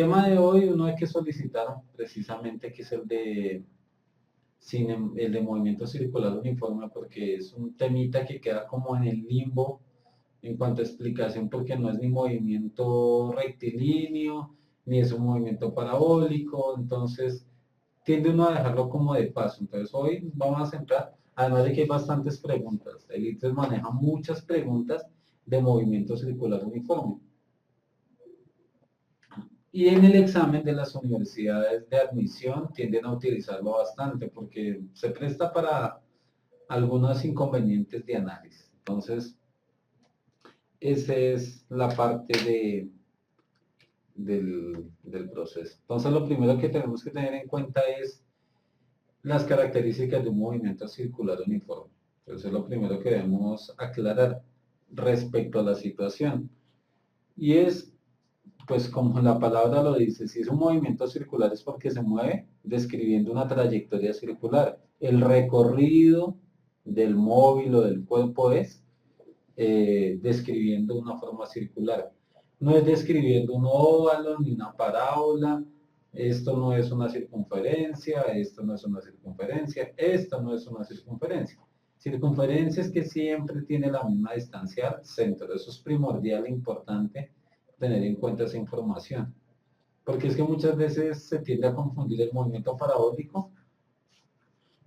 tema de hoy, uno hay que solicitar precisamente que es el de movimiento circular uniforme, porque es un temita que queda como en el limbo en cuanto a explicación, porque no es ni movimiento rectilíneo, ni es un movimiento parabólico, entonces tiende uno a dejarlo como de paso. Entonces hoy vamos a centrar, además de que hay bastantes preguntas, el ITRES maneja muchas preguntas de movimiento circular uniforme. Y en el examen de las universidades de admisión tienden a utilizarlo bastante porque se presta para algunos inconvenientes de análisis. Entonces, esa es la parte del proceso. Entonces, lo primero que tenemos que tener en cuenta es las características de un movimiento circular uniforme. Entonces, es lo primero que debemos aclarar respecto a la situación. Y es, pues como la palabra lo dice, si es un movimiento circular es porque se mueve describiendo una trayectoria circular. El recorrido del móvil o del cuerpo es describiendo una forma circular. No es describiendo un óvalo ni una parábola. Esto no es una circunferencia, esto no es una circunferencia, esto no es una circunferencia. Circunferencia es que siempre tiene la misma distancia al centro. Eso es primordial e importante tener en cuenta esa información. Porque es que muchas veces se tiende a confundir el movimiento parabólico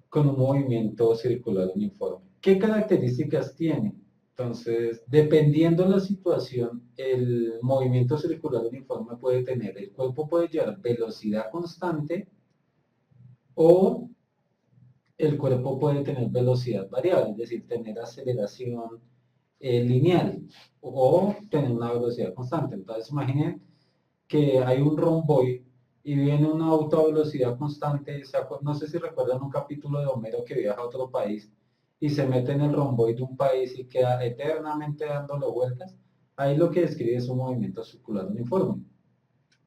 con un movimiento circular uniforme. ¿Qué características tiene? Entonces, dependiendo de la situación, el movimiento circular uniforme puede tener, el cuerpo puede llevar velocidad constante o el cuerpo puede tener velocidad variable, es decir, tener aceleración lineal o tener una velocidad constante. Entonces, imaginen que hay un romboide y viene un auto a velocidad constante, no sé si recuerdan un capítulo de Homero que viaja a otro país y se mete en el romboide de un país y queda eternamente dándole vueltas. Ahí lo que describe es un movimiento circular uniforme,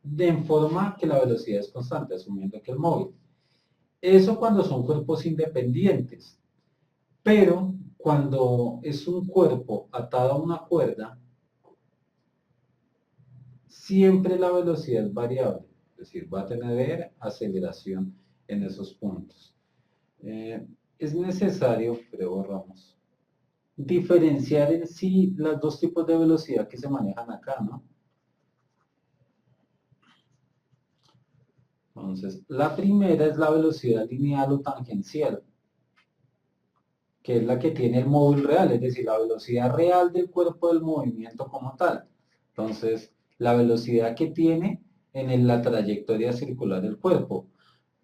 de forma que la velocidad es constante, asumiendo que el móvil. Eso cuando son cuerpos independientes, pero cuando es un cuerpo atado a una cuerda, siempre la velocidad es variable, es decir, va a tener aceleración en esos puntos. Es necesario, pero borramos, diferenciar en sí los dos tipos de velocidad que se manejan acá, ¿no? Entonces, la primera es la velocidad lineal o tangencial, que es la que tiene el móvil real, es decir, la velocidad real del cuerpo del movimiento como tal. Entonces, la velocidad que tiene en la trayectoria circular del cuerpo.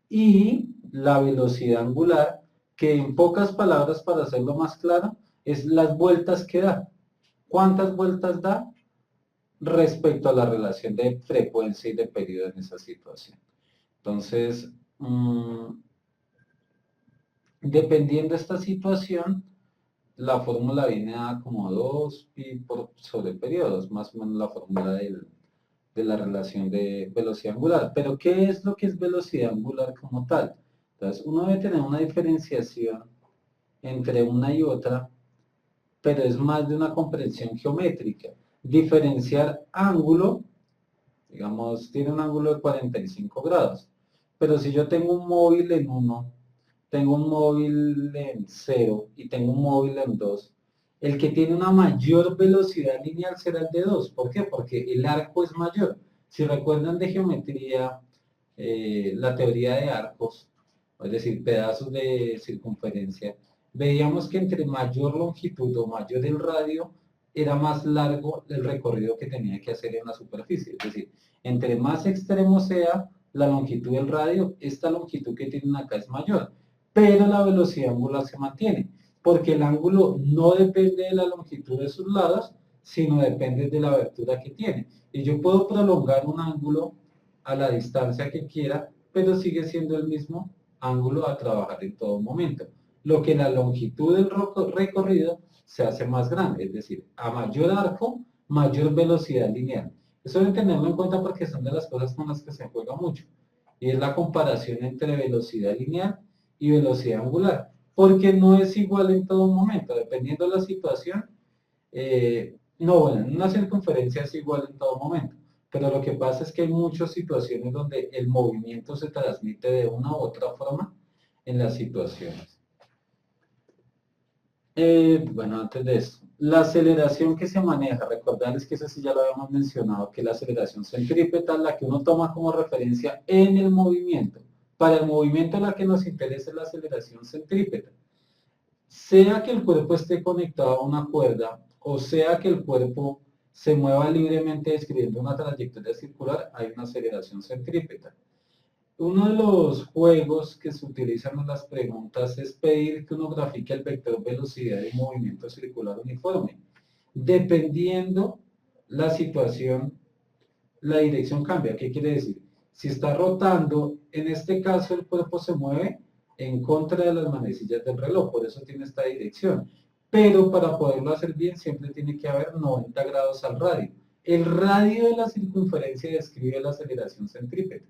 Y la velocidad angular, que en pocas palabras, para hacerlo más claro, es las vueltas que da. ¿Cuántas vueltas da respecto a la relación de frecuencia y de periodo en esa situación? Entonces, dependiendo de esta situación, la fórmula viene a como 2pi sobre periodos, más o menos la fórmula de la relación de velocidad angular. Pero, ¿qué es lo que es velocidad angular como tal? Entonces, uno debe tener una diferenciación entre una y otra, pero es más de una comprensión geométrica. Diferenciar ángulo, digamos, tiene un ángulo de 45 grados, pero si yo tengo un móvil en 1, tengo un móvil en 0 y tengo un móvil en 2, el que tiene una mayor velocidad lineal será el de 2. ¿Por qué? Porque el arco es mayor. Si recuerdan de geometría, la teoría de arcos, es decir, pedazos de circunferencia, veíamos que entre mayor longitud o mayor el radio, era más largo el recorrido que tenía que hacer en la superficie. Es decir, entre más extremo sea la longitud del radio, esta longitud que tienen acá es mayor, pero la velocidad angular se mantiene, porque el ángulo no depende de la longitud de sus lados, sino depende de la abertura que tiene. Y yo puedo prolongar un ángulo a la distancia que quiera, pero sigue siendo el mismo ángulo a trabajar en todo momento. Lo que la longitud del recorrido se hace más grande, es decir, a mayor arco, mayor velocidad lineal. Eso deben tenerlo en cuenta porque son de las cosas con las que se juega mucho. Y es la comparación entre velocidad lineal y velocidad angular. Porque no es igual en todo momento, dependiendo de la situación. No, bueno, en una circunferencia es igual en todo momento. pero lo que pasa es que hay muchas situaciones donde el movimiento se transmite de una u otra forma en las situaciones. Bueno, antes de eso, la aceleración que se maneja, recordarles que eso sí ya lo habíamos mencionado, que la aceleración centrípeta es la que uno toma como referencia en el movimiento. Para el movimiento la que nos interesa es la aceleración centrípeta. Sea que el cuerpo esté conectado a una cuerda o sea que el cuerpo se mueva libremente describiendo una trayectoria circular, hay una aceleración centrípeta. Uno de los juegos que se utilizan en las preguntas es pedir que uno grafique el vector velocidad y movimiento circular uniforme. Dependiendo la situación, la dirección cambia. ¿Qué quiere decir? Si está rotando, en este caso el cuerpo se mueve en contra de las manecillas del reloj, por eso tiene esta dirección. Pero para poderlo hacer bien siempre tiene que haber 90 grados al radio. El radio de la circunferencia describe la aceleración centrípeta.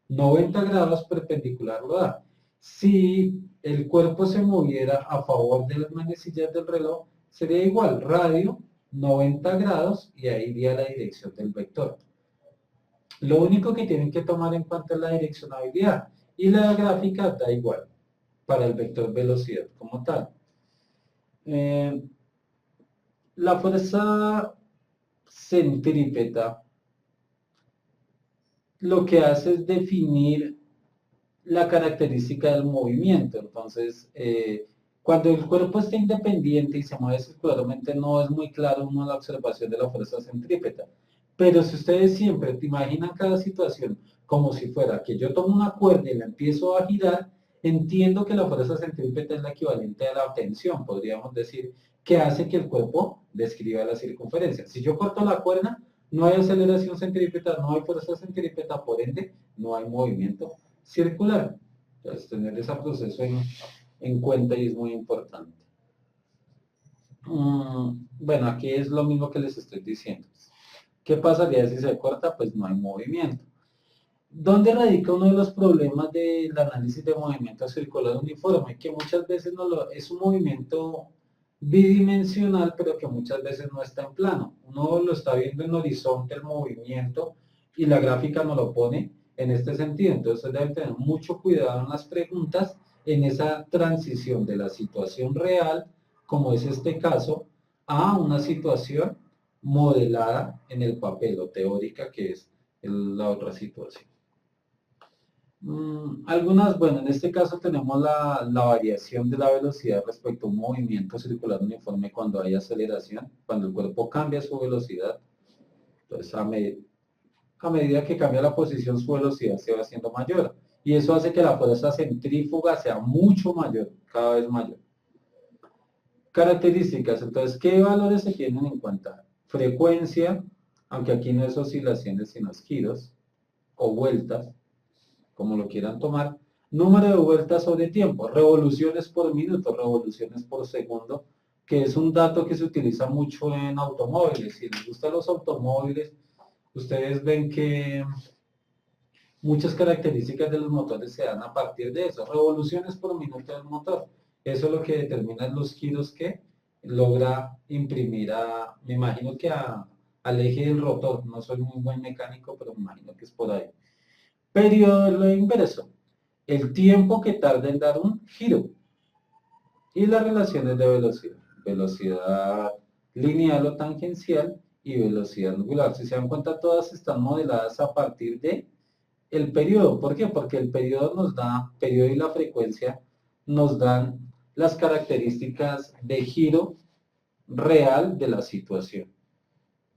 90 grados perpendicular lo da. Si el cuerpo se moviera a favor de las manecillas del reloj, sería igual, radio 90 grados y ahí iría la dirección del vector. Lo único que tienen que tomar en cuenta es la direccionabilidad y la gráfica da igual para el vector velocidad como tal. La fuerza centrípeta lo que hace es definir la característica del movimiento. Entonces, cuando el cuerpo está independiente y se mueve circularmente, no es muy claro uno la observación de la fuerza centrípeta. Pero si ustedes siempre te imaginan cada situación como si fuera que yo tomo una cuerda y la empiezo a girar, entiendo que la fuerza centrípeta es la equivalente a la tensión, podríamos decir, que hace que el cuerpo describa la circunferencia. Si yo corto la cuerda, no hay aceleración centrípeta, no hay fuerza centrípeta, por ende, no hay movimiento circular. Entonces, tener ese proceso en cuenta y es muy importante. Bueno, aquí es lo mismo que les estoy diciendo. ¿Qué pasaría si se corta? Pues no hay movimiento. ¿Dónde radica uno de los problemas del análisis de movimiento circular uniforme? Que muchas veces es un movimiento bidimensional, pero que muchas veces no está en plano. Uno lo está viendo en horizonte el movimiento y la gráfica nos lo pone en este sentido. Entonces deben tener mucho cuidado en las preguntas, en esa transición de la situación real, como es este caso, a una situación modelada en el papel o teórica, que es la otra situación. Algunas, bueno, en este caso tenemos la variación de la velocidad respecto a un movimiento circular uniforme cuando hay aceleración, cuando el cuerpo cambia su velocidad. Entonces, a medida que cambia la posición, su velocidad se va haciendo mayor. Y eso hace que la fuerza centrífuga sea mucho mayor, cada vez mayor. Características, entonces, ¿qué valores se tienen en cuenta? Frecuencia, aunque aquí no es oscilaciones, sino es giros o vueltas, como lo quieran tomar. Número de vueltas sobre tiempo, revoluciones por minuto, revoluciones por segundo, que es un dato que se utiliza mucho en automóviles. Si les gustan los automóviles, ustedes ven que muchas características de los motores se dan a partir de eso, revoluciones por minuto del motor. Eso es lo que determina los giros que logra imprimir me imagino que al eje del rotor. No soy muy buen mecánico, pero me imagino que es por ahí. Periodo de lo inverso, el tiempo que tarda en dar un giro. Y las relaciones de velocidad, velocidad lineal o tangencial y velocidad angular. Si se dan cuenta, todas están modeladas a partir de el periodo. ¿Por qué? Porque el periodo periodo y la frecuencia nos dan las características de giro real de la situación.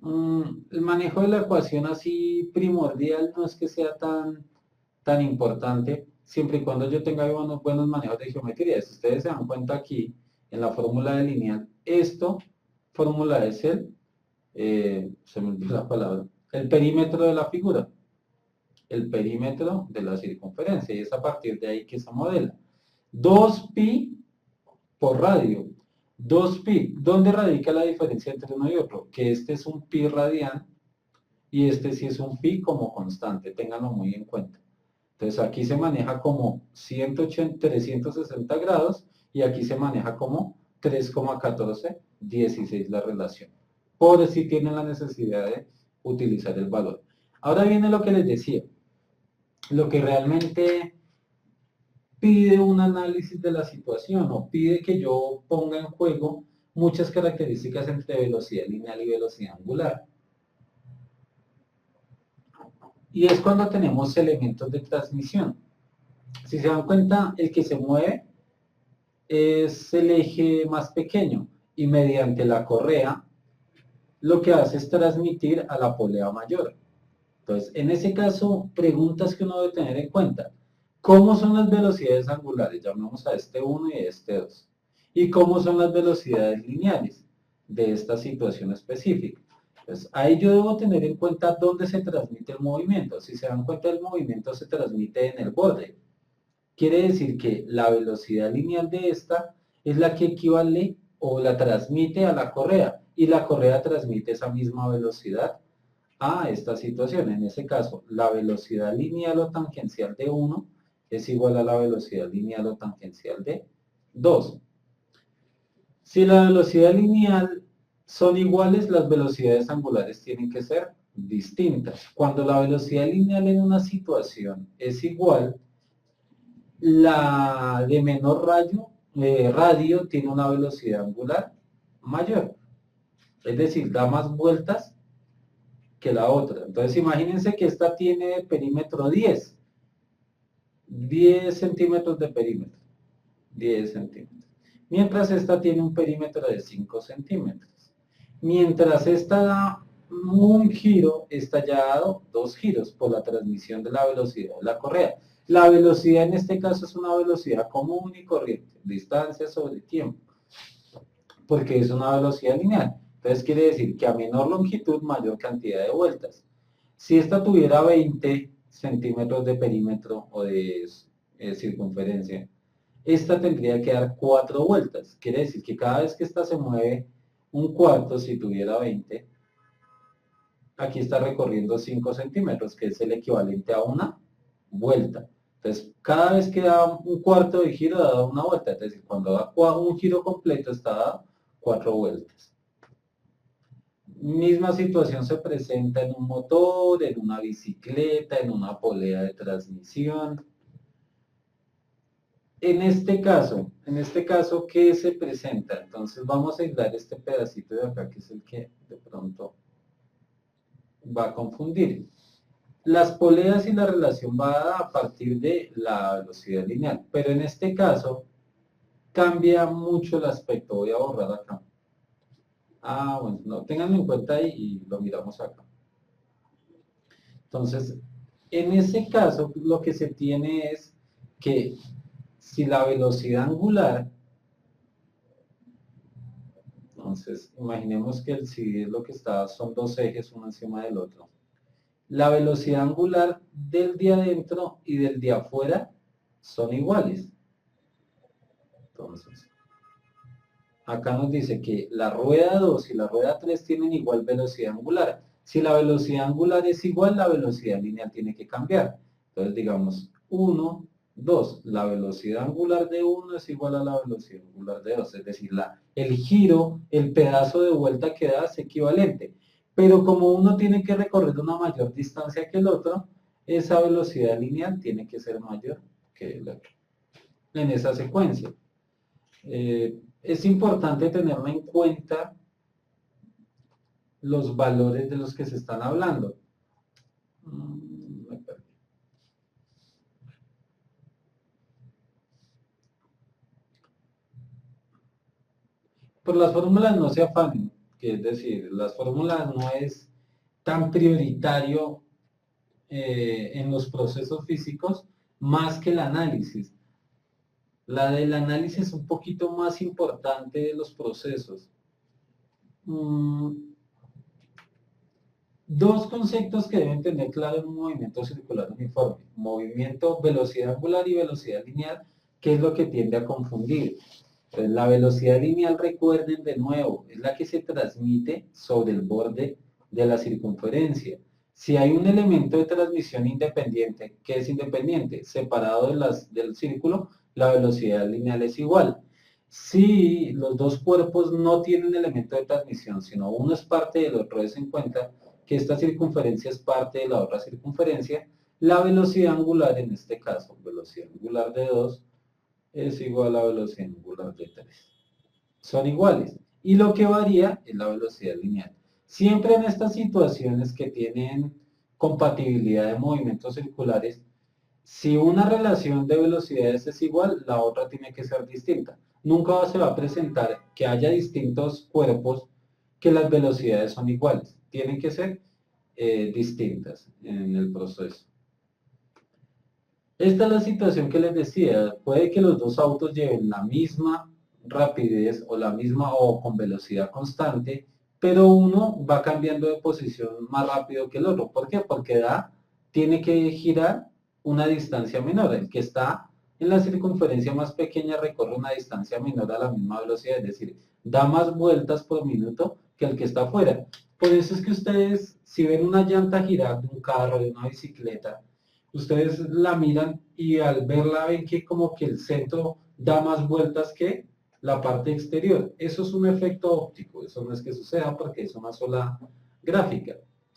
El manejo de la ecuación así primordial no es que sea tan importante, siempre y cuando yo tenga buenos manejos de geometría. Si ustedes se dan cuenta aquí, en la fórmula de lineal, fórmula es se me olvidó la palabra, el perímetro de la figura, el perímetro de la circunferencia, y es a partir de ahí que se modela. 2pi por radio. 2pi, ¿dónde radica la diferencia entre uno y otro? Que este es un pi radian y este sí es un pi como constante, ténganlo muy en cuenta. Entonces aquí se maneja como 360 grados y aquí se maneja como 3,1416 la relación. Por si tienen la necesidad de utilizar el valor. Ahora viene lo que les decía, lo que realmente pide un análisis de la situación o pide que yo ponga en juego muchas características entre velocidad lineal y velocidad angular. Y es cuando tenemos elementos de transmisión. Si se dan cuenta, el que se mueve es el eje más pequeño y mediante la correa lo que hace es transmitir a la polea mayor. Entonces, en ese caso, preguntas que uno debe tener en cuenta. ¿Cómo son las velocidades angulares? Llamemos a este 1 y a este 2. ¿Y cómo son las velocidades lineales de esta situación específica? Entonces, ahí yo debo tener en cuenta dónde se transmite el movimiento. Si se dan cuenta, el movimiento se transmite en el borde. Quiere decir que la velocidad lineal de esta es la que equivale o la transmite a la correa y la correa transmite esa misma velocidad a esta situación. En ese caso, la velocidad lineal o tangencial de 1 es igual a la velocidad lineal o tangencial de 2. Si la velocidad lineal son iguales, las velocidades angulares tienen que ser distintas. Cuando la velocidad lineal en una situación es igual, la de menor radio tiene una velocidad angular mayor. Es decir, da más vueltas que la otra. Entonces imagínense que esta tiene perímetro 10 centímetros de perímetro, 10 centímetros. Mientras esta tiene un perímetro de 5 centímetros. Mientras esta da un giro, esta ya ha dado 2 giros por la transmisión de la velocidad de la correa. La velocidad en este caso es una velocidad común y corriente, distancia sobre tiempo, porque es una velocidad lineal. Entonces quiere decir que a menor longitud, mayor cantidad de vueltas. Si esta tuviera 20 centímetros de perímetro o de circunferencia, esta tendría que dar 4 vueltas. Quiere decir que cada vez que esta se mueve un cuarto, si tuviera 20, aquí está recorriendo 5 centímetros, que es el equivalente a una vuelta. Entonces, cada vez que da un cuarto de giro, da una vuelta. Es decir, cuando da un giro completo, está dando 4 vueltas. Misma situación se presenta en un motor, en una bicicleta, en una polea de transmisión. En este caso, ¿qué se presenta? Entonces vamos a aislar este pedacito de acá, que es el que de pronto va a confundir. Las poleas y la relación va a partir de la velocidad lineal, pero en este caso cambia mucho el aspecto. Voy a borrar acá. Bueno, no, ténganlo en cuenta ahí y lo miramos acá. Entonces, en ese caso, lo que se tiene es que si la velocidad angular, entonces imaginemos que el CD es lo que está, son dos ejes uno encima del otro. La velocidad angular del de adentro y del de afuera son iguales. Entonces, acá nos dice que la rueda 2 y la rueda 3 tienen igual velocidad angular. Si la velocidad angular es igual, la velocidad lineal tiene que cambiar. Entonces digamos 1, 2. La velocidad angular de 1 es igual a la velocidad angular de 2. Es decir, el giro, el pedazo de vuelta que da es equivalente. Pero como uno tiene que recorrer una mayor distancia que el otro, esa velocidad lineal tiene que ser mayor que el otro. En esa secuencia. Es importante tener en cuenta los valores de los que se están hablando. Por las fórmulas no se afanen, que es decir, las fórmulas no es tan prioritario en los procesos físicos más que el análisis. La del análisis es un poquito más importante de los procesos. Dos conceptos que deben tener claro en un movimiento circular uniforme. Movimiento, velocidad angular y velocidad lineal, que es lo que tiende a confundir. Entonces, la velocidad lineal, recuerden de nuevo, es la que se transmite sobre el borde de la circunferencia. Si hay un elemento de transmisión independiente, ¿qué es independiente? Separado del círculo, la velocidad lineal es igual. Si los dos cuerpos no tienen elemento de transmisión, sino uno es parte del otro, es en cuenta que esta circunferencia es parte de la otra circunferencia, la velocidad angular, en este caso, velocidad angular de 2, es igual a velocidad angular de 3. Son iguales. Y lo que varía es la velocidad lineal. Siempre en estas situaciones que tienen compatibilidad de movimientos circulares, si una relación de velocidades es igual, la otra tiene que ser distinta. Nunca se va a presentar que haya distintos cuerpos que las velocidades son iguales. Tienen que ser distintas en el proceso. Esta es la situación que les decía. Puede que los dos autos lleven la misma rapidez o la misma o con velocidad constante, pero uno va cambiando de posición más rápido que el otro. ¿Por qué? Porque tiene que girar una distancia menor. El que está en la circunferencia más pequeña recorre una distancia menor a la misma velocidad, es decir, da más vueltas por minuto que el que está afuera. Por eso es que ustedes, si ven una llanta girar de un carro, de una bicicleta, ustedes la miran y al verla ven que como que el centro da más vueltas que la parte exterior. Eso es un efecto óptico, eso no es que suceda porque es una sola gráfica.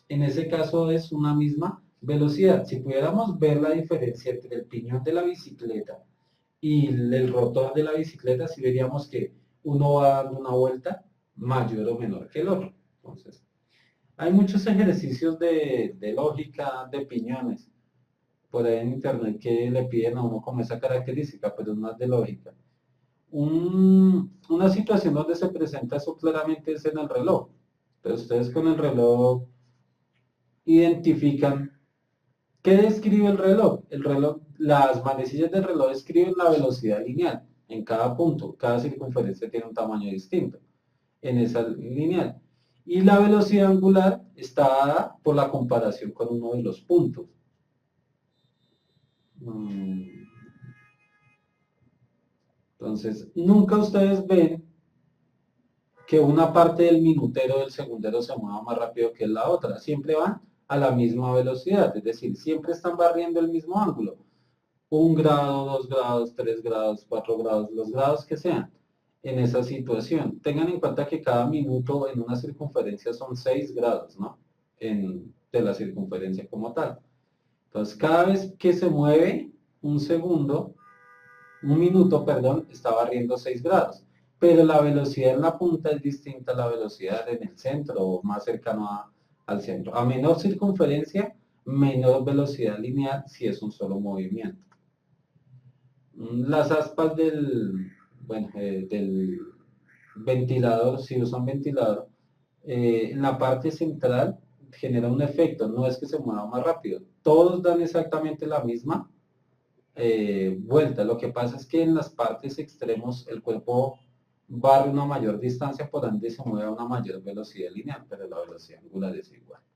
En ese caso es una misma velocidad. Si pudiéramos ver la diferencia entre el piñón de la bicicleta y el rotor de la bicicleta, sí veríamos que uno va dando una vuelta mayor o menor que el otro. Entonces, hay muchos ejercicios de lógica de piñones por ahí en internet que le piden a uno como esa característica, pero es más de lógica. Una situación donde se presenta eso claramente es en el reloj. Pero ustedes con el reloj identifican qué describe el reloj. El reloj, las manecillas del reloj describen la velocidad lineal en cada punto. Cada circunferencia tiene un tamaño distinto en esa lineal. Y la velocidad angular está dada por la comparación con uno de los puntos. Entonces, nunca ustedes ven que una parte del minutero del segundero se mueva más rápido que la otra. Siempre van a la misma velocidad, es decir, siempre están barriendo el mismo ángulo. 1 grado, 2 grados, 3 grados, 4 grados, los grados que sean en esa situación. Tengan en cuenta que cada minuto en una circunferencia son 6 grados, ¿no? De la circunferencia como tal. Entonces, cada vez que se mueve un minuto, perdón, está barriendo 6 grados. Pero la velocidad en la punta es distinta a la velocidad en el centro o más cercano al centro. A menor circunferencia, menor velocidad lineal si es un solo movimiento. Las aspas del ventilador, si usan ventilador, en la parte central genera un efecto, no es que se mueva más rápido. Todos dan exactamente la misma vuelta. Lo que pasa es que en las partes extremos el cuerpo barre una mayor distancia, por ende se mueve a una mayor velocidad lineal, pero la velocidad angular es igual.